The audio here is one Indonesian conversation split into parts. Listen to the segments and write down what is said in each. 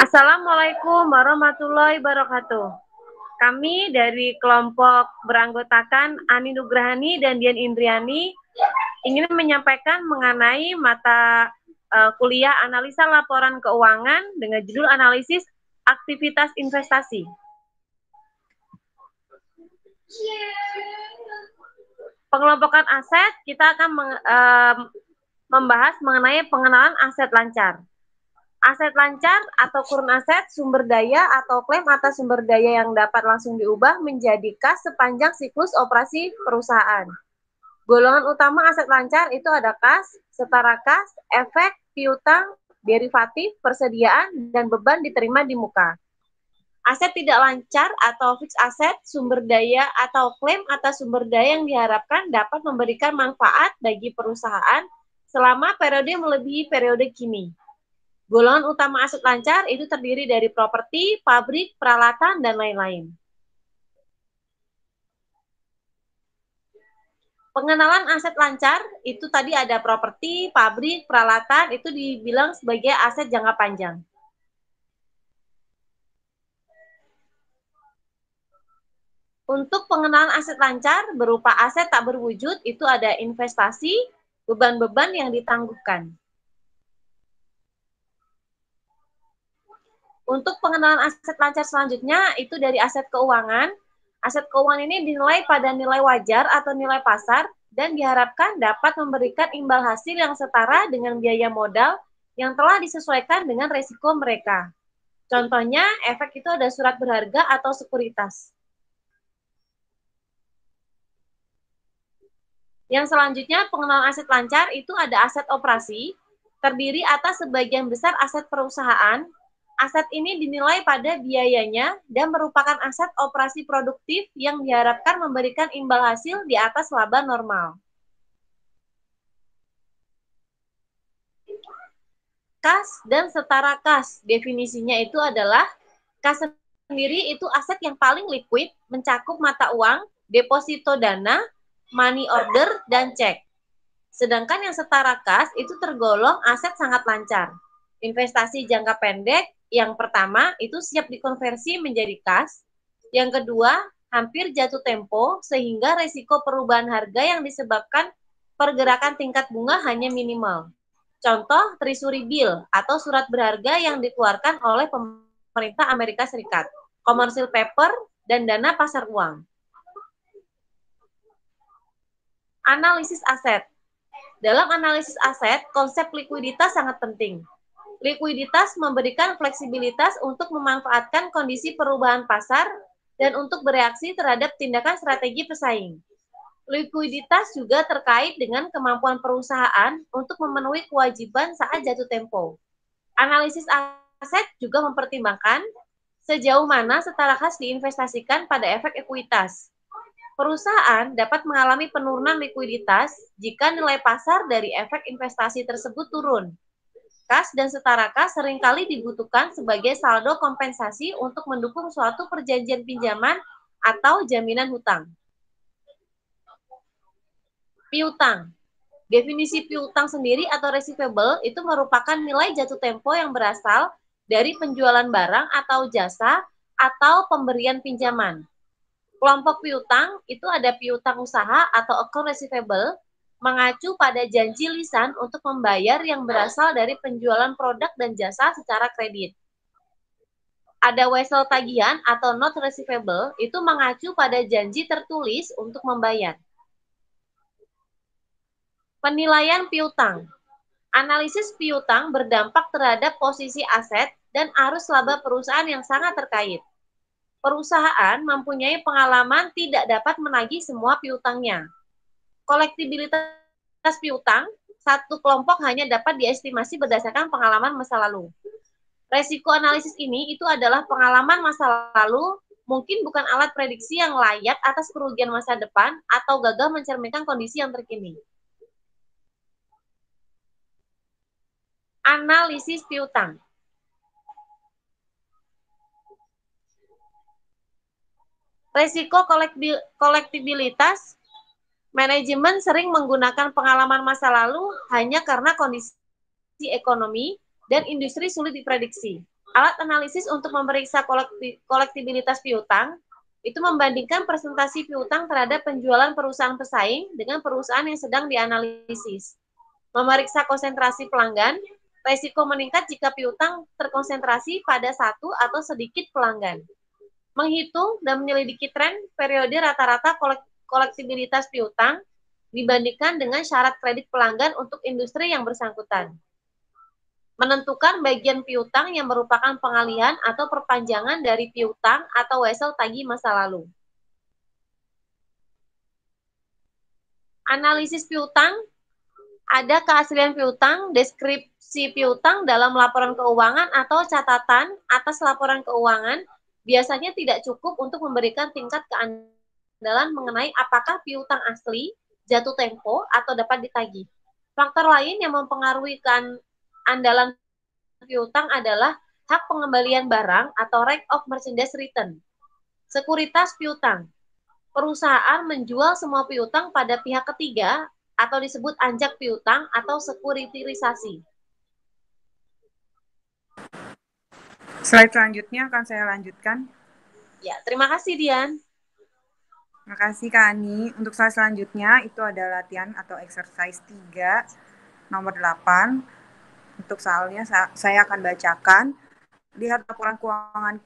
Assalamualaikum warahmatullahi wabarakatuh. Kami dari kelompok beranggotakan Ani Nugrahani dan Dian Indriani ingin menyampaikan mengenai mata kuliah analisa laporan keuangan dengan judul analisis aktivitas investasi. Pengelompokan aset, kita akan membahas mengenai pengenalan aset lancar. Aset lancar atau kurun aset, sumber daya atau klaim atas sumber daya yang dapat langsung diubah menjadi kas sepanjang siklus operasi perusahaan. Golongan utama aset lancar itu ada kas, setara kas, efek, piutang, derivatif, persediaan, dan beban diterima di muka. Aset tidak lancar atau fixed asset, sumber daya atau klaim atas sumber daya yang diharapkan dapat memberikan manfaat bagi perusahaan selama periode melebihi periode kini. Golongan utama aset lancar itu terdiri dari properti, pabrik, peralatan, dan lain-lain. Pengenalan aset lancar itu tadi ada properti, pabrik, peralatan, itu dibilang sebagai aset jangka panjang. Untuk pengenalan aset lancar berupa aset tak berwujud itu ada investasi, beban-beban yang ditangguhkan. Untuk pengenalan aset lancar selanjutnya itu dari aset keuangan. Aset keuangan ini dinilai pada nilai wajar atau nilai pasar dan diharapkan dapat memberikan imbal hasil yang setara dengan biaya modal yang telah disesuaikan dengan resiko mereka. Contohnya, efek itu ada surat berharga atau sekuritas. Yang selanjutnya, pengenalan aset lancar itu ada aset operasi, terdiri atas sebagian besar aset perusahaan. Aset ini dinilai pada biayanya dan merupakan aset operasi produktif yang diharapkan memberikan imbal hasil di atas laba normal. Kas dan setara kas, definisinya itu adalah kas sendiri itu aset yang paling liquid, mencakup mata uang, deposito dana, money order, dan cek. Sedangkan yang setara kas itu tergolong aset sangat lancar. Investasi jangka pendek, yang pertama itu siap dikonversi menjadi kas. Yang kedua, hampir jatuh tempo sehingga resiko perubahan harga yang disebabkan pergerakan tingkat bunga hanya minimal. Contoh, treasury bill atau surat berharga yang dikeluarkan oleh pemerintah Amerika Serikat, commercial paper, dan dana pasar uang. Analisis aset. Dalam analisis aset, konsep likuiditas sangat penting. Likuiditas memberikan fleksibilitas untuk memanfaatkan kondisi perubahan pasar dan untuk bereaksi terhadap tindakan strategi pesaing. Likuiditas juga terkait dengan kemampuan perusahaan untuk memenuhi kewajiban saat jatuh tempo. Analisis aset juga mempertimbangkan sejauh mana setara kas diinvestasikan pada efek ekuitas. Perusahaan dapat mengalami penurunan likuiditas jika nilai pasar dari efek investasi tersebut turun. Kas dan setara kas seringkali dibutuhkan sebagai saldo kompensasi untuk mendukung suatu perjanjian pinjaman atau jaminan hutang. Piutang. Definisi piutang sendiri atau receivable itu merupakan nilai jatuh tempo yang berasal dari penjualan barang atau jasa atau pemberian pinjaman. Kelompok piutang itu ada piutang usaha atau account receivable, mengacu pada janji lisan untuk membayar yang berasal dari penjualan produk dan jasa secara kredit. Ada wesel tagihan atau note receivable, itu mengacu pada janji tertulis untuk membayar. Penilaian piutang. Analisis piutang berdampak terhadap posisi aset dan arus laba perusahaan yang sangat terkait. Perusahaan mempunyai pengalaman tidak dapat menagih semua piutangnya. Kolektibilitas piutang, satu kelompok hanya dapat diestimasi berdasarkan pengalaman masa lalu. Resiko analisis ini itu adalah pengalaman masa lalu, mungkin bukan alat prediksi yang layak atas kerugian masa depan atau gagal mencerminkan kondisi yang terkini. Analisis piutang. Resiko kolektibilitas, manajemen sering menggunakan pengalaman masa lalu hanya karena kondisi ekonomi dan industri sulit diprediksi. Alat analisis untuk memeriksa kolektibilitas piutang itu membandingkan presentasi piutang terhadap penjualan perusahaan pesaing dengan perusahaan yang sedang dianalisis. Memeriksa konsentrasi pelanggan, resiko meningkat jika piutang terkonsentrasi pada satu atau sedikit pelanggan. Menghitung dan menyelidiki tren periode rata-rata kolektibilitas piutang dibandingkan dengan syarat kredit pelanggan untuk industri yang bersangkutan. Menentukan bagian piutang yang merupakan pengalihan atau perpanjangan dari piutang atau wesel tagih masa lalu. Analisis piutang, ada keaslian piutang, deskripsi piutang dalam laporan keuangan atau catatan atas laporan keuangan biasanya tidak cukup untuk memberikan tingkat keandalan mengenai apakah piutang asli, jatuh tempo, atau dapat ditagih. Faktor lain yang mempengaruhi keandalan piutang adalah hak pengembalian barang atau right of merchandise return. Sekuritas piutang. Perusahaan menjual semua piutang pada pihak ketiga atau disebut anjak piutang atau sekuritirisasi. Slide selanjutnya akan saya lanjutkan. Ya, terima kasih Dian. Terima kasih Kak Ani. Untuk slide selanjutnya itu ada latihan atau exercise 3 nomor 8. Untuk soalnya saya akan bacakan. Lihat laporan keuangan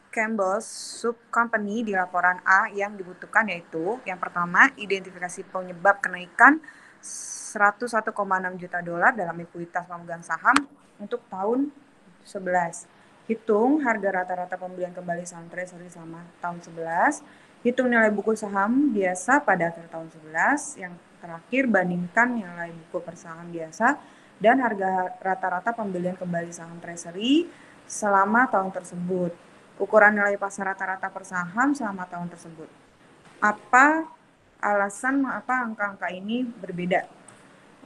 Campbell Soup Company di laporan A yang dibutuhkan yaitu yang pertama identifikasi penyebab kenaikan 101,6 juta dolar dalam ekuitas pemegang saham untuk tahun 11. Hitung harga rata-rata pembelian kembali saham treasury sama tahun 11. Hitung nilai buku saham biasa pada akhir tahun 11. Yang terakhir bandingkan nilai buku per saham biasa dan harga rata-rata pembelian kembali saham treasury selama tahun tersebut. Ukuran nilai pasar rata-rata per saham selama tahun tersebut. Apa alasan mengapa angka-angka ini berbeda?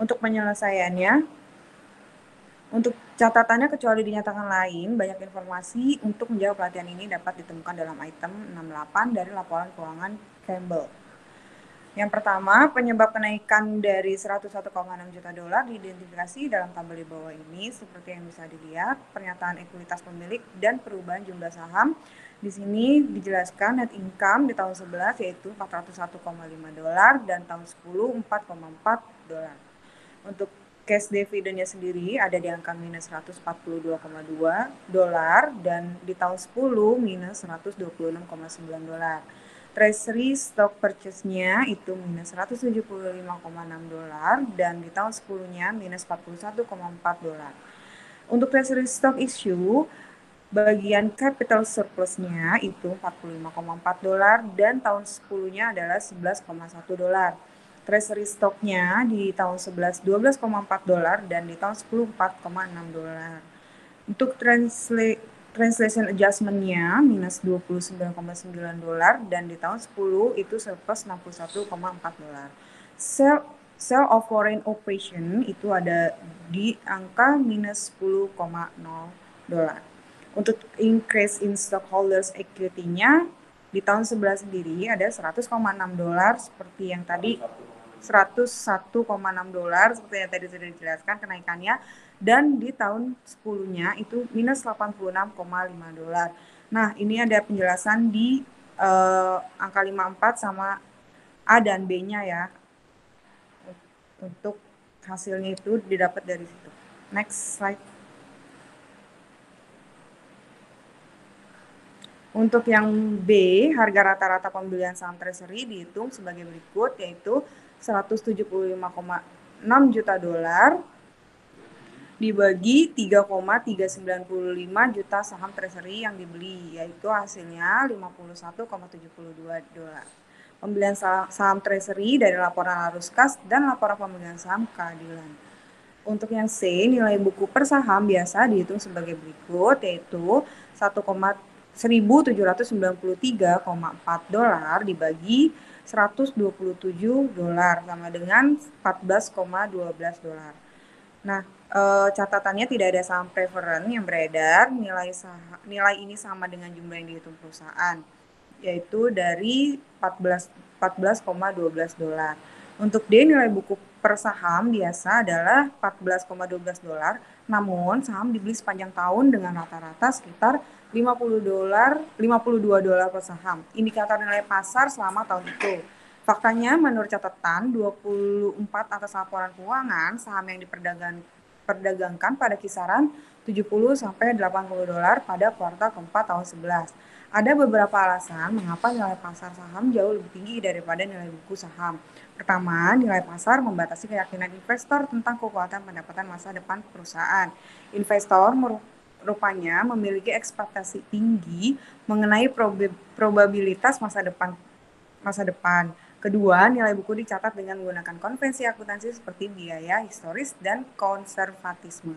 Untuk penyelesaiannya, untuk catatannya kecuali dinyatakan lain, banyak informasi untuk menjawab pelatihan ini dapat ditemukan dalam item 68 dari laporan keuangan Campbell. Yang pertama, penyebab kenaikan dari 101,6 juta dolar diidentifikasi dalam tabel di bawah ini seperti yang bisa dilihat, pernyataan ekuitas pemilik dan perubahan jumlah saham. Di sini dijelaskan net income di tahun 11 yaitu 401,5 dolar dan tahun 10 4,4 dolar. Untuk cash dividennya sendiri ada di angka minus 142,2 dolar dan di tahun 10 minus 126,9 dolar. Treasury stock purchase-nya itu minus 175,6 dolar dan di tahun 10-nya minus 41,4 dolar. Untuk treasury stock issue, bagian capital surplus-nya itu 45,4 dolar dan tahun 10-nya adalah 11,1 dolar. Treasury stock-nya di tahun 11 12,4 dolar dan di tahun 10 4,6 dolar. Untuk translation adjustment-nya minus 29,9 dolar dan di tahun 10 itu surplus 61,4 dolar. Sale of foreign operation itu ada di angka minus 10,0 dolar. Untuk increase in stockholders equity-nya di tahun 11 sendiri ada 100,6 dolar seperti yang tadi 101,6 dolar seperti yang tadi sudah dijelaskan kenaikannya dan di tahun 10-nya itu minus 86,5 dolar. Nah, ini ada penjelasan di angka 54 sama A dan B-nya ya. Untuk hasilnya itu didapat dari situ. Next slide. Untuk yang B, harga rata-rata pembelian saham treasury dihitung sebagai berikut yaitu 175,6 juta dolar dibagi 3,395 juta saham treasury yang dibeli, yaitu hasilnya 51,72 dolar. Pembelian saham treasury dari laporan arus kas dan laporan pembelian saham keadilan. Untuk yang C, nilai buku per saham biasa dihitung sebagai berikut, yaitu 1,793,4 dolar dibagi 127 dolar sama dengan 14,12 dolar. Nah, catatannya tidak ada saham preferen yang beredar, nilai ini sama dengan jumlah yang dihitung perusahaan. yaitu dari 14,12 dolar. Untuk D, nilai buku per saham biasa adalah 14,12 dolar, namun saham dibeli sepanjang tahun dengan rata-rata sekitar 52 dolar per saham. Indikator nilai pasar selama tahun itu. Faktanya, menurut catatan 24 atas laporan keuangan, saham yang diperdagangkan pada kisaran 70 sampai 80 dolar pada kuartal keempat tahun 11. Ada beberapa alasan mengapa nilai pasar saham jauh lebih tinggi daripada nilai buku saham. Pertama, nilai pasar membatasi keyakinan investor tentang kekuatan pendapatan masa depan perusahaan. Investor rupanya memiliki ekspektasi tinggi mengenai probabilitas masa depan. Kedua, nilai buku dicatat dengan menggunakan konvensi akuntansi seperti biaya historis dan konservatisme.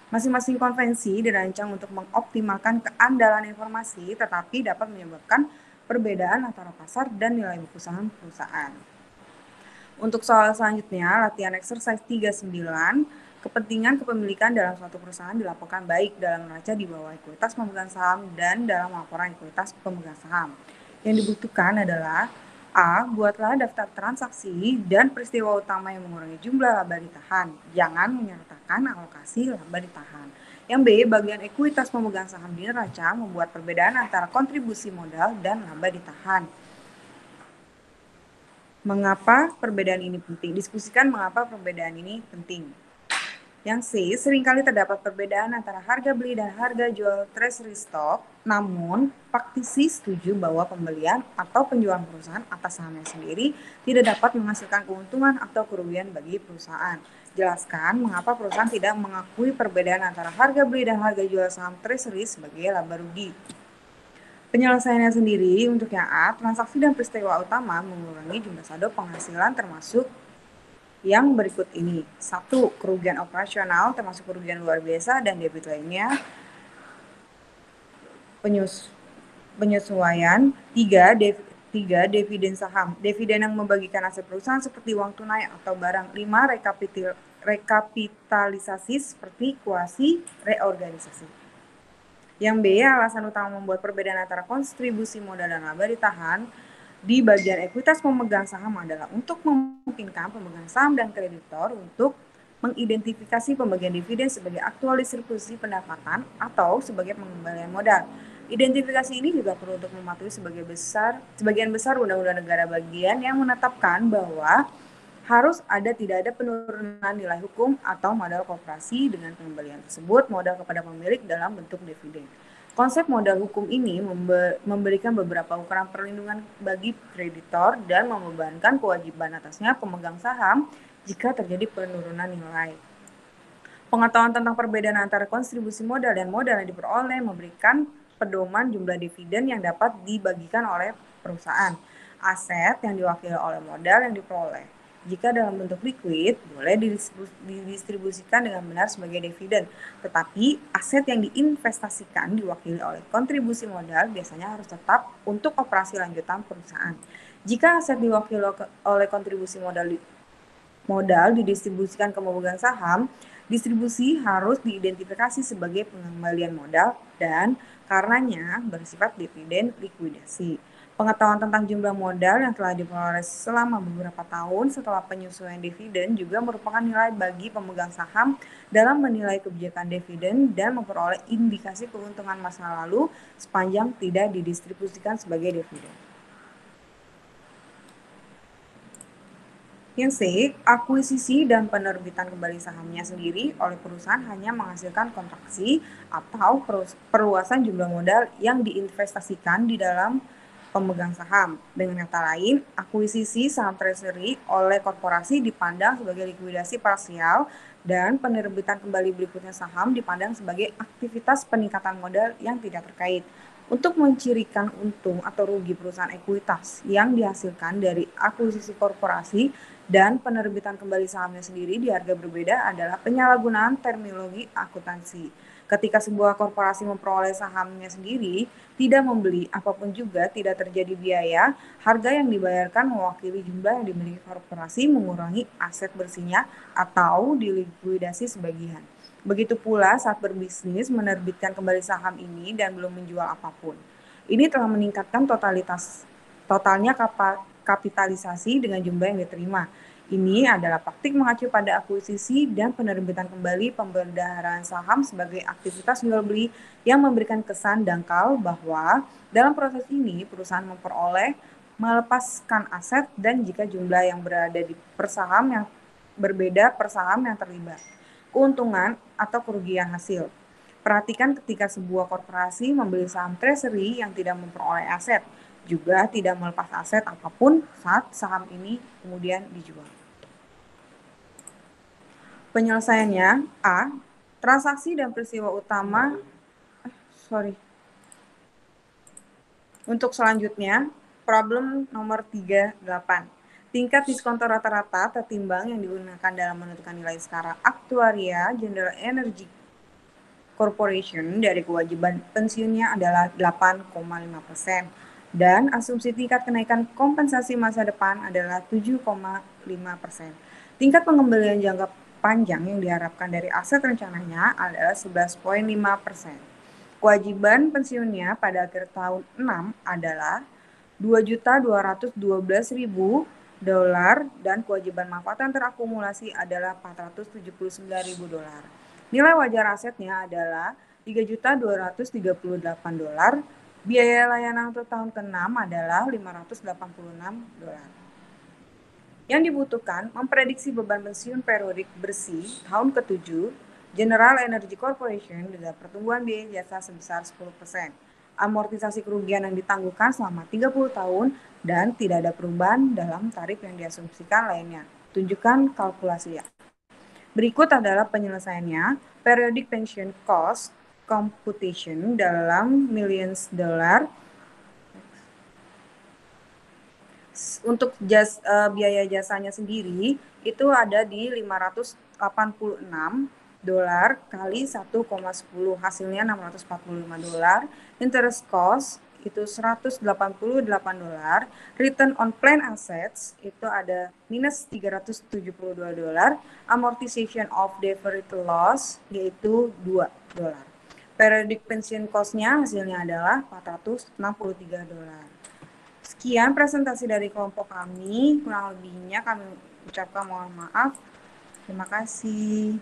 Masing-masing konvensi dirancang untuk mengoptimalkan keandalan informasi, tetapi dapat menyebabkan perbedaan antara pasar dan nilai buku saham perusahaan. Untuk soal selanjutnya, latihan exercise 39, kepentingan kepemilikan dalam suatu perusahaan dilaporkan baik dalam neraca di bawah ekuitas pemegang saham dan dalam laporan ekuitas pemegang saham. Yang dibutuhkan adalah A. Buatlah daftar transaksi dan peristiwa utama yang mengurangi jumlah laba ditahan. Jangan menyertakan alokasi laba ditahan. Yang B. Bagian ekuitas pemegang saham di neraca membuat perbedaan antara kontribusi modal dan laba ditahan. Mengapa perbedaan ini penting? Diskusikan mengapa perbedaan ini penting. Yang C, seringkali terdapat perbedaan antara harga beli dan harga jual treasury stock, namun praktisi setuju bahwa pembelian atau penjualan perusahaan atas sahamnya sendiri tidak dapat menghasilkan keuntungan atau kerugian bagi perusahaan. Jelaskan mengapa perusahaan tidak mengakui perbedaan antara harga beli dan harga jual saham treasury sebagai laba rugi. Penyelesaiannya sendiri untuk yang A, transaksi dan peristiwa utama mengurangi jumlah saldo penghasilan termasuk yang berikut ini. 1. Kerugian operasional termasuk kerugian luar biasa dan debit lainnya. Penyesuaian. 3. Dividen saham. Dividen yang membagikan aset perusahaan seperti uang tunai atau barang. 5. Rekapitalisasi seperti kuasi reorganisasi. Yang B, alasan utama membuat perbedaan antara kontribusi modal dan laba ditahan di bagian ekuitas pemegang saham adalah untuk memungkinkan pemegang saham dan kreditor untuk mengidentifikasi pembagian dividen sebagai aktual distribusi pendapatan atau sebagai pengembalian modal. Identifikasi ini juga perlu untuk mematuhi sebagian besar undang-undang negara bagian yang menetapkan bahwa harus tidak ada penurunan nilai hukum atau modal koperasi dengan pengembalian tersebut modal kepada pemilik dalam bentuk dividen. Konsep modal hukum ini memberikan beberapa ukuran perlindungan bagi kreditor dan membebankan kewajiban atasnya pemegang saham jika terjadi penurunan nilai. Pengetahuan tentang perbedaan antara kontribusi modal dan modal yang diperoleh memberikan pedoman jumlah dividen yang dapat dibagikan oleh perusahaan. Aset yang diwakili oleh modal yang diperoleh. Jika dalam bentuk liquid, boleh didistribusikan dengan benar sebagai dividen. Tetapi aset yang diinvestasikan diwakili oleh kontribusi modal biasanya harus tetap untuk operasi lanjutan perusahaan. Jika aset diwakili oleh kontribusi modal didistribusikan ke pemegang saham, distribusi harus diidentifikasi sebagai pengembalian modal dan karenanya bersifat dividen likuidasi. Pengetahuan tentang jumlah modal yang telah diperoleh selama beberapa tahun setelah penyesuaian dividen juga merupakan nilai bagi pemegang saham dalam menilai kebijakan dividen dan memperoleh indikasi keuntungan masa lalu sepanjang tidak didistribusikan sebagai dividen. Yang C, akuisisi dan penerbitan kembali sahamnya sendiri oleh perusahaan hanya menghasilkan kontraksi atau perluasan jumlah modal yang diinvestasikan di dalam pemegang saham. Dengan kata lain, akuisisi saham treasury oleh korporasi dipandang sebagai likuidasi parsial dan penerbitan kembali berikutnya saham dipandang sebagai aktivitas peningkatan modal yang tidak terkait. Untuk mencirikan untung atau rugi perusahaan ekuitas yang dihasilkan dari akuisisi korporasi dan penerbitan kembali sahamnya sendiri di harga berbeda adalah penyalahgunaan terminologi akuntansi. Ketika sebuah korporasi memperoleh sahamnya sendiri, tidak membeli apapun juga tidak terjadi biaya, harga yang dibayarkan mewakili jumlah yang dimiliki korporasi mengurangi aset bersihnya atau dilikuidasi sebagian. Begitu pula saat berbisnis menerbitkan kembali saham ini dan belum menjual apapun. Ini telah meningkatkan totalnya kapitalisasi dengan jumlah yang diterima. Ini adalah praktik mengacu pada akuisisi dan penerbitan kembali pembendaharaan saham sebagai aktivitas jual beli yang memberikan kesan dangkal bahwa dalam proses ini perusahaan memperoleh melepaskan aset dan jika jumlah yang berada di persaham yang berbeda per saham yang terlibat. Keuntungan atau kerugian hasil. Perhatikan ketika sebuah korporasi membeli saham treasury yang tidak memperoleh aset, juga tidak melepas aset apapun saat saham ini kemudian dijual. Penyelesaiannya, A. Transaksi dan peristiwa utama, Untuk selanjutnya, problem nomor 38. Tingkat diskonto rata-rata tertimbang yang digunakan dalam menentukan nilai setara aktuaria General Energy Corporation dari kewajiban pensiunnya adalah 8,5% dan asumsi tingkat kenaikan kompensasi masa depan adalah 7,5%. Tingkat pengembalian jangka panjang yang diharapkan dari aset rencananya adalah 11,5%. Kewajiban pensiunnya pada akhir tahun 6 adalah $2.212.000 dan kewajiban manfaat yang terakumulasi adalah $479.000. Nilai wajar asetnya adalah $3.238. Biaya layanan untuk tahun ke-6 adalah $586. Yang dibutuhkan memprediksi beban pensiun periodik bersih tahun ke-7 General Energy Corporation dengan pertumbuhan biaya jasa sebesar 10%. Amortisasi kerugian yang ditangguhkan selama 30 tahun dan tidak ada perubahan dalam tarif yang diasumsikan lainnya. Tunjukkan kalkulasinya. Berikut adalah penyelesaiannya. Periodic pension cost computation dalam millions dollar. Untuk biaya jasanya sendiri itu ada di $586 kali 1,10 hasilnya $645. Interest cost itu $188. Return on plan assets itu ada minus $372. Amortization of deferred loss yaitu $2. Periodic pension cost-nya hasilnya adalah $463. Sekian presentasi dari kelompok kami, kurang lebihnya kami ucapkan mohon maaf. Terima kasih.